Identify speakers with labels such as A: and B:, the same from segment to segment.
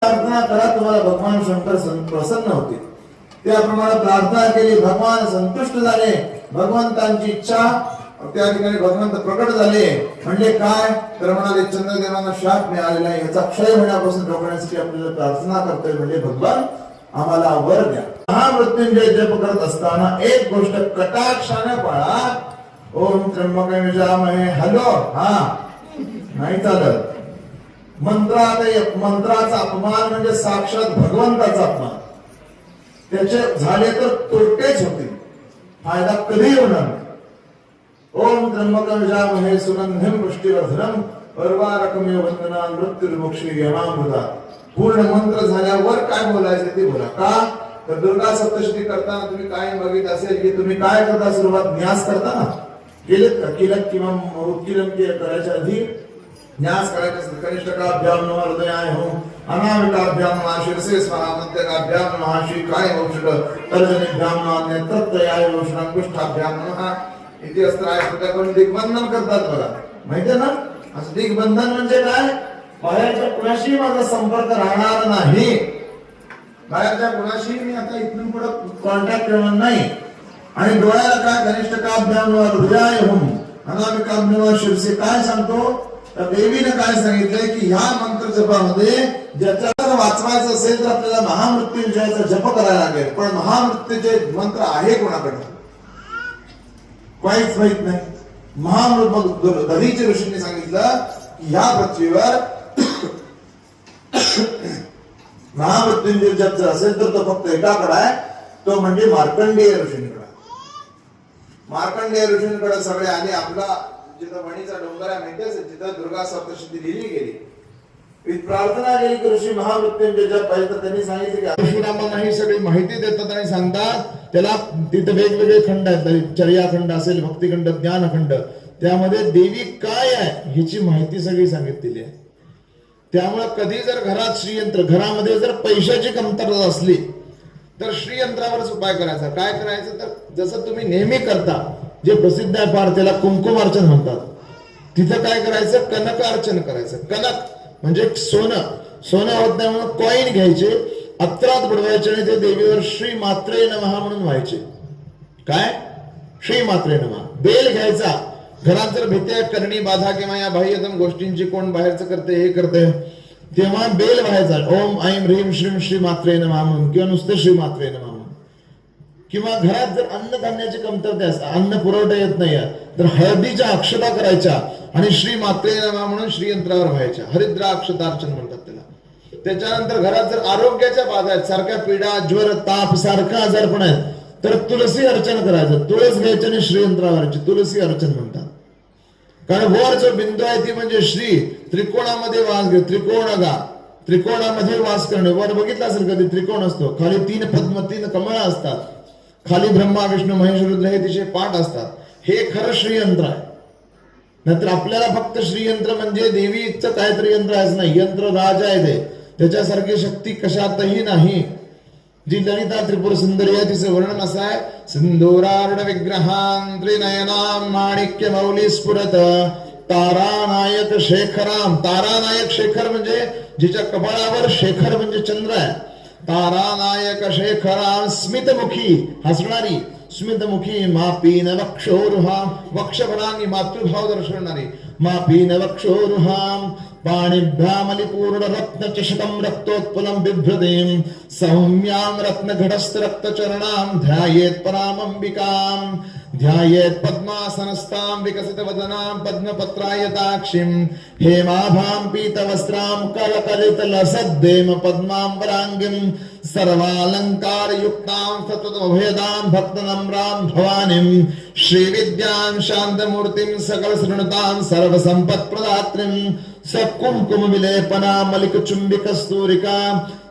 A: प्रार्थना करा, तुम्हाला भगवान शंकर प्रसन्न होते. त्याप्रमाणे प्रार्थना केली, भगवान संतुष्ट झाले. भगवंतांची इच्छा त्या ठिकाणी भगवंत प्रकट झाले. म्हणजे काय तर म्हणाले, चंद्रदेवांना शाप मिळालेला आहे, याचा क्षय होण्यापासून रोखण्यासाठी आपल्याला प्रार्थना करतोय. म्हणजे भगवान आम्हाला वर द्या. महामृत्युंजय जप करत असताना एक गोष्ट कटाक्षाने पाळा. ओम त्र्यंबकं यजामहे. हॅलो, हा नाही चालत. मंत्राचा अपमान म्हणजे साक्षात भगवंताचा अपमान. त्याचे झाले तर तोटेच होतील, फायदा कधी होणार नाही. ओम त्र्यंबकं यजामहे सुगंधिं पुष्टिवर्धनम् उर्वारुकमिव बन्धनान् मृत्युर्मुक्षी यमामृता. पूर्ण मंत्र झाल्यावर काय बोलायचे ते बोला. का तर दुर्गा सप्तशती करताना तुम्ही काय बघित असेल की तुम्ही काय करता, सुरुवात न्यास करता ना, केलेत का? किलक किंवा उत्किलन करायच्या आधी न्यास करायचा. कनिष्ठकाभ्याम नमः हृदयाय हो, अनामिकाभ्याम नमः शिरसे स्वाहा, मध्यकाभ्याम नमः श्रीकाय औषध, तर्जनीभ्याम नमः नेत्रत्रयाय औषध, अंगुष्ठाभ्याम नमः इति अस्त्राय. करून दिग्बंधन करतात बघा, माहितीये ना. असं दिग्बंधन म्हणजे काय? बाहेरच्या कुणाशी माझा संपर्क राहणार नाही. बाहेरच्या कुणाशी मी आता इथून पुढे कॉन्टॅक्ट करणार नाही. आणि डोळ्याला काय? कनिष्ठकाभ्याम नमः हृदयाय हो, अनामिकाभ्याम नमः शिरसे. काय सांगतो तर देवीने काय सांगितलंय की ह्या मंत्र जपामध्ये ज्याच्यावर वाचवायचं असेल तर आपल्याला महामृत्युंजयाचा जप करायला लागेल. पण महामृत्युंजय मंत्र आहे कोणाकडे? काहीच माहित नाही. दधीच्या ऋषींनी सांगितलं की ह्या पृथ्वीवर महामृत्युंजय जप जर असेल तर तो फक्त एकाकडे आहे, तो म्हणजे मार्कंडेय ऋषींकडे. मार्कंडेय ऋषींकडे सगळे आले. आपला जिथं वणीचा डोंगर आहे माहिती असेल, तिथं दुर्गा सप्तशती लिहिली गेली. प्रार्थना केली की ऋषी महामृत्युंजय जप पाहिजे. तर त्यांनी सांगितले की परशुरामांना ही सगळी माहिती देतात आणि सांगतात. त्याला तिथे वेगवेगळे खंड आहेत, चर्याखंड असेल, भक्तिखंड, ज्ञानखंड. त्यामध्ये देवी काय आहे ह्याची माहिती सगळी सांगितलेली आहे. त्यामुळे कधी जर घरात श्रीयंत्र, घरामध्ये जर पैशाची कमतरता असली तर श्रीयंत्रावरच उपाय करायचा. काय करायचं तर जसं तुम्ही नेहमी करता, जे प्रसिद्ध आहे फार, त्याला कुंकुम अर्चन म्हणतात. तिथं काय करायचं? कनक अर्चन करायचं. कनक म्हणजे सोनं होत नाही म्हणून कॉईन घ्यायचे, अत्रात बुडवायचे आणि ते देवीवर श्री मात्रे नमः म्हणून व्हायचे. काय? श्री मात्रे नमः. बेल घ्यायचा. घरात जर भीती आहे, करणी बाधा किंवा या बाह्यतम गोष्टींची, कोण बाहेरचं करते हे करते, तेव्हा बेल व्हायचा. ओम ऐं ह्रीं श्रीं श्री मात्रे नमः म्हणून, किंवा नुसतं श्री मात्रे नमः म्हणून. किंवा घरात जर अन्नधान्याची कमतरता असते, अन्न पुरवठा येत नाही तर हळदीच्या अक्षता करायच्या आणि श्री मात्रे नमः म्हणून श्रीयंत्रावर व्हायच्या. हरिद्रा अक्षतार्चन म्हणतात त्याला. त्याच्यानंतर घरात जर आरोग्याच्या बाधा आहेत, सारख्या पीडा, ज्वर, ताप, सारखा आजारपण आहेत, तर तुलसी अर्चन करायचं. तुळस घ्यायची आणि श्रीयंत्रावरची तुलसी अर्चन म्हणतात. कारण वर जो बिंदू आहे ती म्हणजे श्री. त्रिकोणामध्ये वास घे, त्रिकोणगा, त्रिकोणामध्ये वास करणे. वर बघितलं असेल कधी त्रिकोण असतो, खाली 3 पद्म, 3 कमळ असतात, खाली ब्रह्मा विष्णू महेश रुद्र हे तिचे पाठ असतात. हे खरं श्रीयंत्र आहे. नाहीतर आपल्याला फक्त श्रीयंत्र म्हणजे देवीचं काहीतरी यंत्र आहेच नाही. यंत्र राजा आहे ते, त्याच्यासारखी शक्ती कशातही नाही. जी ललिता त्रिपुर सुंदरी आहे तिचं वर्णन असं आहे. सिंधुरारुढ विग्रहां त्रिनयनां माणिक्य मौली स्फुरत तारानायक शेखराम. तारानायक शेखर म्हणजे जिच्या कपाळावर शेखर म्हणजे चंद्र आहे. तारानायक शेखरां स्मितमुखी, हसणारी, स्मितमुखी, मापीन वक्षोरुहां, वक्षभरांनी मातृभाव दर्शवणारी, मापीन वक्षोरुहां, पाणिभ्यामलिपूर्ण रत्नचषकं रक्तोत्पलं बिभ्रतीं, सौम्यां रत्नघटस्थ रक्तचरणां ध्यायेत् परामंबिकां, ध्यायेत् पद्मासनस्तां विकसितवदनां पद्मपत्रायताक्षीं, हेमाभां पीतवस्त्रां कलकलितलसद्देम पद्मांबरांगीं, सर्वालंकारयुक्तां सततमभयदां भक्तनम्रां भवानीं, श्रीविद्यां शान्तमूर्तिं सकलसृणुतां सर्वसम्पत्प्रदात्रीं, सकुंकुम विलेपना मलिकचुंबिकस्तूरिका,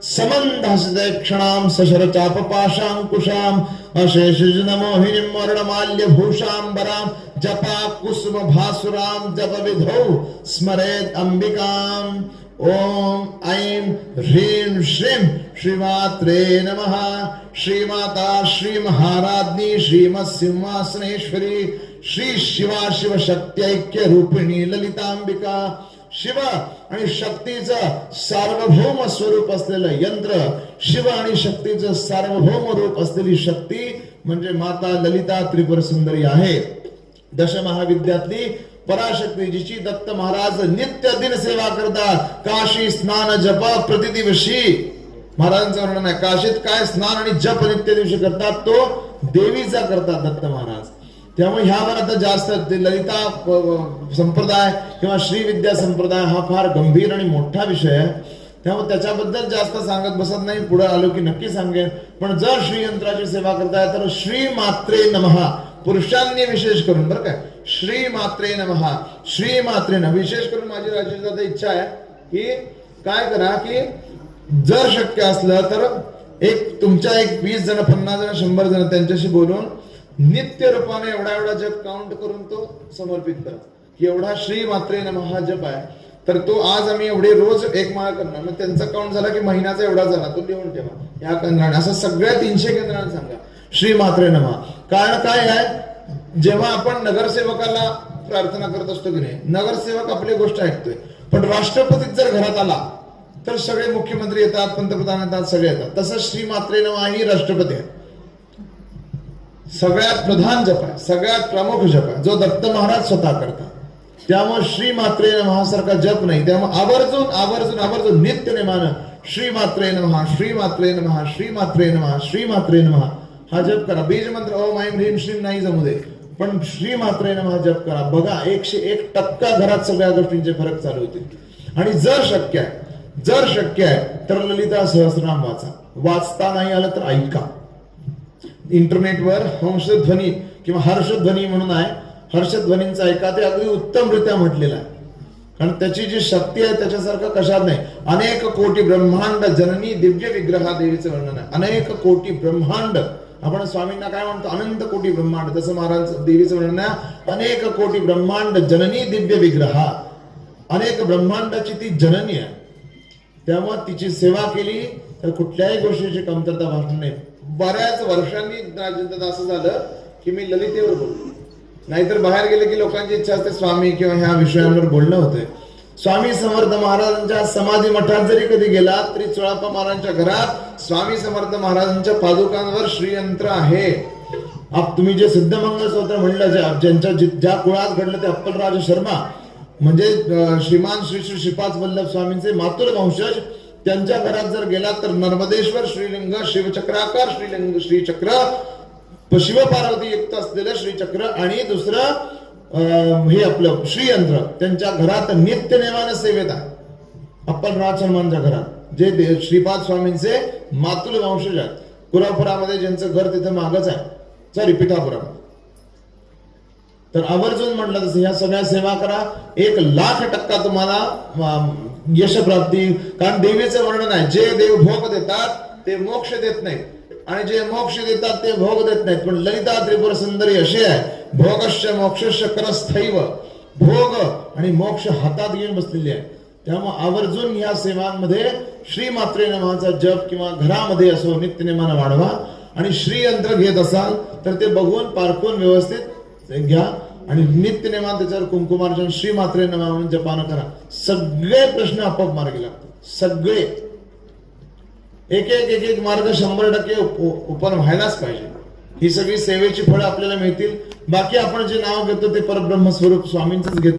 A: समन्धहसितक्षणां सशरचापपाशांकुशां, अशेषजनमोहिनीं वर्णमाल्यभूषाम्बरां, जपा कुसुम भासुरां जपविधौ स्मरेत् अंबिकां. ओम ऐं ह्रीं श्रीं श्रीमात्रे नमः. श्रीमाता श्री महाराज्ञी श्रीमत्सिंहासनेश्वरी श्री शिवा शिवशक्त्यैक्य रूपिणी ललितांबिका शिव आणि शक्तीचं सार्वभौम स्वरूप असलेलं यंत्र, शिव आणि शक्तीचं सार्वभौम रूप असलेली शक्ती म्हणजे माता ललिता त्रिपुर सुंदरी आहे. दशमहाविद्यातली पराशक्ती जिची दत्त महाराज नित्य दिन सेवा करतात. काशी स्नान जप प्रतिदिवशी महाराजांचं वर्णन आहे. काशीत काय स्नान आणि जप नित्य दिवशी करतात तो देवीचा करतात दत्त महाराज. त्यामुळे ह्यावर आता जास्त ललिता संप्रदाय किंवा श्री विद्या संप्रदाय हा फार गंभीर आणि मोठा विषय आहे. त्यामुळे त्याच्याबद्दल जास्त सांगत बसत नाही. पुढे आलो की नक्की सांगेन. पण जर श्रीयंत्राची सेवा करताय तर श्री मात्रे नमः पुरुषांनी विशेष करून बरं काय, श्री मात्रे नमः, श्री मात्रे नमः. विशेष करून माझी राजेश इच्छा आहे की काय करा की जर शक्य असलं तर तुमच्या 20 जण 50 जण 100 जण त्यांच्याशी बोलून नित्य रूपाने एवढा जप काउंट करून तो समर्पित करा. एवढा श्री मात्रे नमः हा जप आहे तर तो आज आम्ही एवढे रोज एक माळ करणार. मग त्यांचा काउंट झाला की महिन्याचा एवढा झाला, तो लिहून ठेवा या केंद्राने. असं सगळ्या 300 केंद्रांना सांगा श्री मात्रे नमः. कारण काय आहे, जेव्हा आपण नगरसेवकाला प्रार्थना करत असतो की नाही, नगरसेवक आपली गोष्ट ऐकतोय, पण राष्ट्रपती जर घरात आला तर सगळे मुख्यमंत्री येतात, पंतप्रधान येतात, सगळे येतात. तसं श्री मात्रे नमः ही राष्ट्रपती आहे. सगळ्यात प्रधान जप आहे, सगळ्यात प्रमुख जप आहे, जो दत्त महाराज स्वतः करतात. त्यामुळे श्री मात्रे नमः सारखा जप नाही. त्यामुळे आवर्जून नित्य नेमानं श्री मात्रे नमः, श्री मात्रे नमः, श्री मात्रे नमः, श्री मात्रे नमः हा जप करा. बीज मंत्र ओम ऐं ह्रीं श्रीं नाही जमू दे, पण श्री मात्रे नमः जप करा. बघा 101% घरात सगळ्या गोष्टींचे फरक चालू होतील. आणि जर शक्य आहे तर ललिता सहस्रनाम वाचता नाही आलं तर ऐका. इंटरनेटवर हंसध्वनी किंवा हर्षध्वनी म्हणून आहे, हर्षध्वनींचा ऐका. ते अगदी उत्तमरित्या म्हटलेलं आहे. कारण त्याची जी शक्ती आहे त्याच्यासारखं कशात नाही. अनेक कोटी ब्रह्मांड जननी दिव्य विग्रहा देवीचं वर्णन आहे. अनेक कोटी ब्रह्मांड, आपण स्वामींना काय म्हणतो, अनंत कोटी ब्रह्मांड, तसं महाराज देवीचं वर्णन आहे. अनेक कोटी ब्रह्मांड जननी दिव्य विग्रहा, अनेक ब्रह्मांडाची ती जननी आहे. त्यामुळे तिची सेवा केली तर कुठल्याही गोष्टीची कमतरता भासणार नाही. बऱ्याच वर्षांनी राजेंद्र असं झालं की मी ललितेवर बोललो, नाहीतर बाहेर गेले की लोकांची इच्छा असते स्वामी किंवा ह्या विषयांवर बोलणं होतंय. स्वामी समर्थ महाराजांच्या समाधी मठात जरी कधी गेला तरी चोळाप्पा महाराजांच्या घरात स्वामी समर्थ महाराजांच्या पादुकांवर श्रीयंत्र आहे. तुम्ही जे सिद्धमंगल स्तोत्र म्हणलं, ज्यांच्या ज्या कुळात घडलं ते अप्पलराज शर्मा म्हणजे श्रीमान श्री श्री श्रीपाद वल्लभ स्वामींचे मातुल वंशज, त्यांच्या घरात जर गेला तर नर्मदेश्वर श्रीलिंग, शिवचक्राकार श्रीलिंग, श्रीचक्र, शिवपार्वती युक्त असलेलं श्रीचक्र आणि दुसरं हे आपलं श्रीयंत्र त्यांच्या घरात नित्य नेमानं सेवेत आहे. अप्पलराज शर्मांच्या घरात जे श्रीपाद स्वामींचे मातुल वंशज आहेत. कुरापुरामध्ये ज्यांचं घर तिथं मागच आहे, सॉरी पिठापुरामध्ये. तर आवर्जून म्हटलं तसं ह्या सगळ्या सेवा करा. 1,00,000% तुम्हाला यश प्राप्ती. कारण देवीचं वर्णन आहे, जे देव भोग देतात ते मोक्ष देत नाहीत आणि जे मोक्ष देतात ते भोग देत नाहीत. पण ललिता त्रिपुर सुंदरी अशी आहे, भोगश्च मोक्षश्च करस्थैव, भोग आणि मोक्ष हातात घेऊन बसलेली आहे. त्यामुळे आवर्जून ह्या सेवांमध्ये श्री मात्रे नमःचा जप किंवा घरामध्ये असो नित्यनेमानं वाढवा. आणि श्रीयंत्र घेत असाल तर ते बघून पारखून व्यवस्थित घ्या आणि नित्यनेमान त्याच्यावर कुंकुमार्चन श्री मात्रे नमः म्हणून जपानं करा. सगळे प्रश्न आपोआप मार्गी लागतात. सगळे एक मार्ग 100% ओपन व्हायलाच पाहिजे. ही सगळी सेवेची फळं आपल्याला मिळतील. बाकी आपण जे नाव घेतो ते परब्रह्म स्वरूप स्वामींचंच घेतो.